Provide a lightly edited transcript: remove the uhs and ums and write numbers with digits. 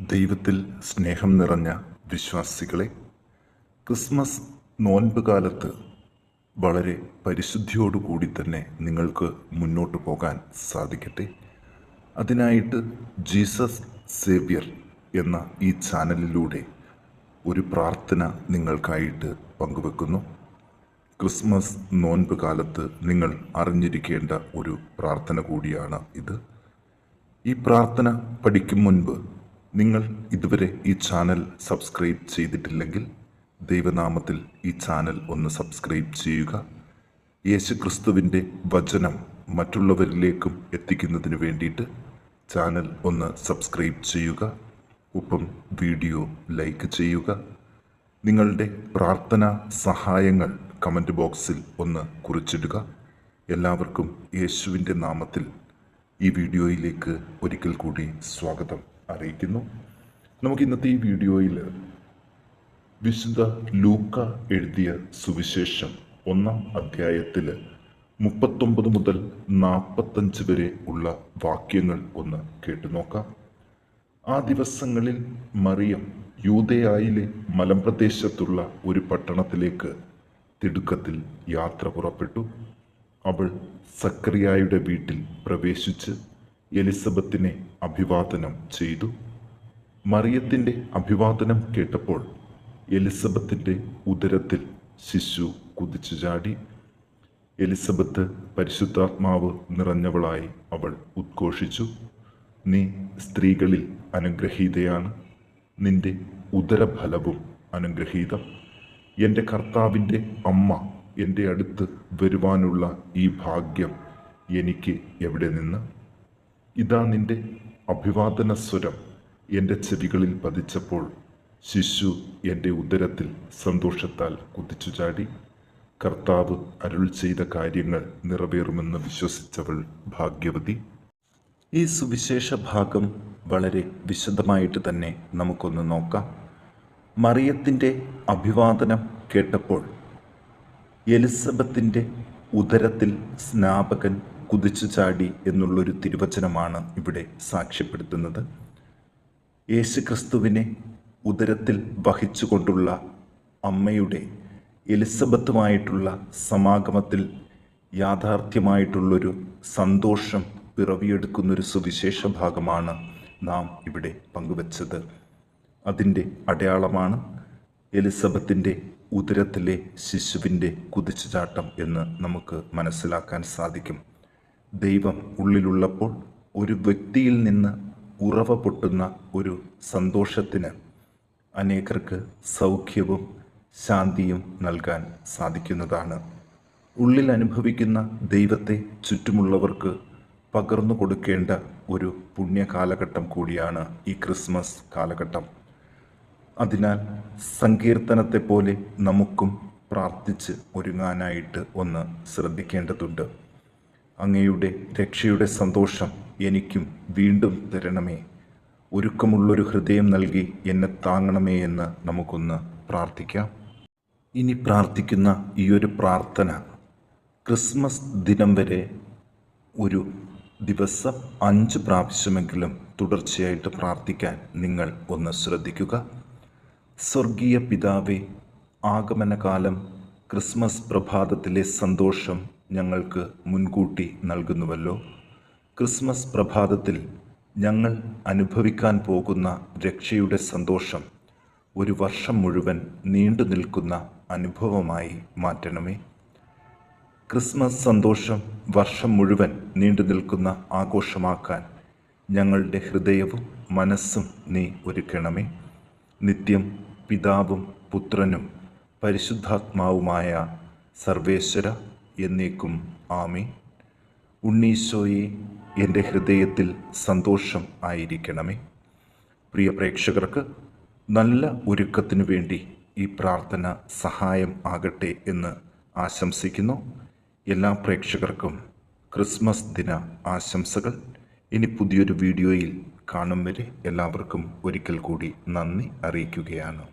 ദൈവത്തിൽ സ്നേഹം നിറഞ്ഞ വിശ്വാസികളെ, ക്രിസ്മസ് നോൻപ് കാലത്ത് വളരെ പരിശുദ്ധിയോടുകൂടി തന്നെ നിങ്ങൾക്ക് മുന്നോട്ട് പോകാൻ സാധിക്കട്ടെ. അതിനായിട്ട് ജീസസ് സേവ്യർ എന്ന ഈ ചാനലിലൂടെ ഒരു പ്രാർത്ഥന നിങ്ങൾക്കായിട്ട് പങ്കുവെക്കുന്നു. ക്രിസ്മസ് നോൻപ് കാലത്ത് നിങ്ങൾ അറിഞ്ഞിരിക്കേണ്ട ഒരു പ്രാർത്ഥന കൂടിയാണ് ഇത്. ഈ പ്രാർത്ഥന പഠിക്കും മുൻപ് നിങ്ങൾ ഇതുവരെ ഈ ചാനൽ സബ്സ്ക്രൈബ് ചെയ്തിട്ടില്ലെങ്കിൽ ദൈവനാമത്തിൽ ഈ ചാനൽ ഒന്ന് സബ്സ്ക്രൈബ് ചെയ്യുക. യേശുക്രിസ്തുവിൻ്റെ വചനം മറ്റുള്ളവരിലേക്കും എത്തിക്കുന്നതിന് വേണ്ടിയിട്ട് ചാനൽ ഒന്ന് സബ്സ്ക്രൈബ് ചെയ്യുക. ഒപ്പം വീഡിയോ ലൈക്ക് ചെയ്യുക. നിങ്ങളുടെ പ്രാർത്ഥനാ സഹായങ്ങൾ കമൻറ്റ് ബോക്സിൽ ഒന്ന് കുറിച്ചിടുക. എല്ലാവർക്കും യേശുവിൻ്റെ നാമത്തിൽ ഈ വീഡിയോയിലേക്ക് ഒരിക്കൽ കൂടി സ്വാഗതം അറിയിക്കുന്നു. നമുക്ക് ഇന്നത്തെ ഈ വീഡിയോയിൽ വിശുദ്ധ ലൂക്ക എഴുതിയ സുവിശേഷം 1-ാം അധ്യായത്തിൽ 39 മുതൽ 45 വരെ ഉള്ള വാക്യങ്ങൾ ഒന്ന് കേട്ടു നോക്കാം. ആ ദിവസങ്ങളിൽ മറിയം യൂദയായിലെ മലമ്പ്രദേശത്തുള്ള ഒരു പട്ടണത്തിലേക്ക് തിടുക്കത്തിൽ യാത്ര പുറപ്പെട്ടു. അവൾ സക്കറിയായുടെ വീട്ടിൽ പ്രവേശിച്ച് എലിസബത്തിനെ അഭിവാദനം ചെയ്തു. മറിയത്തിൻ്റെ അഭിവാദനം കേട്ടപ്പോൾ എലിസബത്തിൻ്റെ ഉദരത്തിൽ ശിശു കുതിച്ചു ചാടി. എലിസബത്ത് പരിശുദ്ധാത്മാവ് നിറഞ്ഞവളായി അവൾ ഉദ്ഘോഷിച്ചു, നീ സ്ത്രീകളിൽ അനുഗ്രഹീതയാണ്, നിന്റെ ഉദരഫലവും അനുഗ്രഹീതം. എൻ്റെ കർത്താവിൻ്റെ അമ്മ എൻ്റെ അടുത്ത് വരുവാനുള്ള ഈ ഭാഗ്യം എനിക്ക് എവിടെ നിന്ന്? ഇതാ നിന്റെ അഭിവാദന സ്വരം എൻ്റെ ചെവികളിൽ പതിച്ചപ്പോൾ ശിശു എൻ്റെ ഉദരത്തിൽ സന്തോഷത്താൽ കുതിച്ചു ചാടി. കർത്താവ് അരുൾ ചെയ്ത കാര്യങ്ങൾ നിറവേറുമെന്ന് വിശ്വസിച്ചവൾ ഭാഗ്യവതി. ഈ സുവിശേഷ ഭാഗം വളരെ വിശദമായിട്ട് തന്നെ നമുക്കൊന്ന് നോക്കാം. മറിയത്തിൻ്റെ അഭിവാദനം കേട്ടപ്പോൾ എലിസബത്തിൻ്റെ ഉദരത്തിൽ സ്നാപകൻ കുതിച്ചു ചാടി എന്നുള്ളൊരു തിരുവചനമാണ് ഇവിടെ സാക്ഷ്യപ്പെടുത്തുന്നത്. യേശുക്രിസ്തുവിനെ ഉദരത്തിൽ വഹിച്ചുകൊണ്ടുള്ള അമ്മയുടെ എലിസബത്തുമായിട്ടുള്ള സമാഗമത്തിൽ യാഥാർത്ഥ്യമായിട്ടുള്ളൊരു സന്തോഷം പിറവിയെടുക്കുന്നൊരു സുവിശേഷ ഭാഗമാണ് നാം ഇവിടെ പങ്കുവച്ചത്. അതിൻ്റെ അടയാളമാണ് എലിസബത്തിൻ്റെ ഉദരത്തിലെ ശിശുവിൻ്റെ കുതിച്ചുചാട്ടം എന്ന് നമുക്ക് മനസ്സിലാക്കാൻ സാധിക്കും. ദൈവം ഉള്ളിലുള്ളപ്പോൾ ഒരു വ്യക്തിയിൽ നിന്ന് ഉറവ പൊട്ടുന്ന ഒരു സന്തോഷത്തിന് അനേകർക്ക് സൗഖ്യവും ശാന്തിയും നൽകാൻ സാധിക്കുന്നതാണ്. ഉള്ളിൽ അനുഭവിക്കുന്ന ദൈവത്തെ ചുറ്റുമുള്ളവർക്ക് പകർന്നു കൊടുക്കേണ്ട ഒരു പുണ്യകാലഘട്ടം കൂടിയാണ് ഈ ക്രിസ്മസ് കാലഘട്ടം. അതിനാൽ സങ്കീർത്തനത്തെ പോലെ നമുക്കും പ്രാർത്ഥിച്ച് ഒരുങ്ങാനായിട്ട് ഒന്ന് ശ്രദ്ധിക്കേണ്ടതുണ്ട്. അങ്ങയുടെ രക്ഷയുടെ സന്തോഷം എനിക്കും വീണ്ടും തരണമേ, ഒരുക്കമുള്ളൊരു ഹൃദയം നൽകി എന്നെ താങ്ങണമേ എന്ന് നമുക്കൊന്ന് പ്രാർത്ഥിക്കാം. ഇനി പ്രാർത്ഥിക്കുന്ന ഈ ഒരു പ്രാർത്ഥന ക്രിസ്മസ് ദിനം വരെ ഒരു ദിവസം 5 പ്രാവശ്യമെങ്കിലും തുടർച്ചയായിട്ട് പ്രാർത്ഥിക്കാൻ നിങ്ങൾ ഒന്ന് ശ്രദ്ധിക്കുക. സ്വർഗീയ പിതാവേ, ആഗമനകാലം ക്രിസ്മസ് പ്രഭാതത്തിലെ സന്തോഷം ഞങ്ങൾക്ക് മുൻകൂട്ടി നൽകുന്നുവല്ലോ. ക്രിസ്മസ് പ്രഭാതത്തിൽ ഞങ്ങൾ അനുഭവിക്കാൻ പോകുന്ന രക്ഷയുടെ സന്തോഷം ഒരു വർഷം മുഴുവൻ നീണ്ടു നിൽക്കുന്ന അനുഭവമായി മാറ്റണമേ. ക്രിസ്മസ് സന്തോഷം വർഷം മുഴുവൻ നീണ്ടു നിൽക്കുന്ന ആഘോഷമാക്കാൻ ഞങ്ങളുടെ ഹൃദയവും മനസ്സും നീ ഒരുക്കണമേ. നിത്യം പിതാവും പുത്രനും പരിശുദ്ധാത്മാവുമായ സർവേശ്വര എന്നേക്കും ആമേൻ. ഉണ്ണീശോയെ, എൻ്റെ ഹൃദയത്തിൽ സന്തോഷം ആയിരിക്കണമേ. പ്രിയ പ്രേക്ഷകർക്ക് നല്ല ഒരുക്കത്തിനു വേണ്ടി ഈ പ്രാർത്ഥന സഹായം ആകട്ടെ എന്ന് ആശംസിക്കുന്നു. എല്ലാ പ്രേക്ഷകർക്കും ക്രിസ്മസ് ദിന ആശംസകൾ. ഇനി പുതിയൊരു വീഡിയോയിൽ കാണും വരെ എല്ലാവർക്കും ഒരിക്കൽ കൂടി നന്ദി അറിയിക്കുകയാണ്.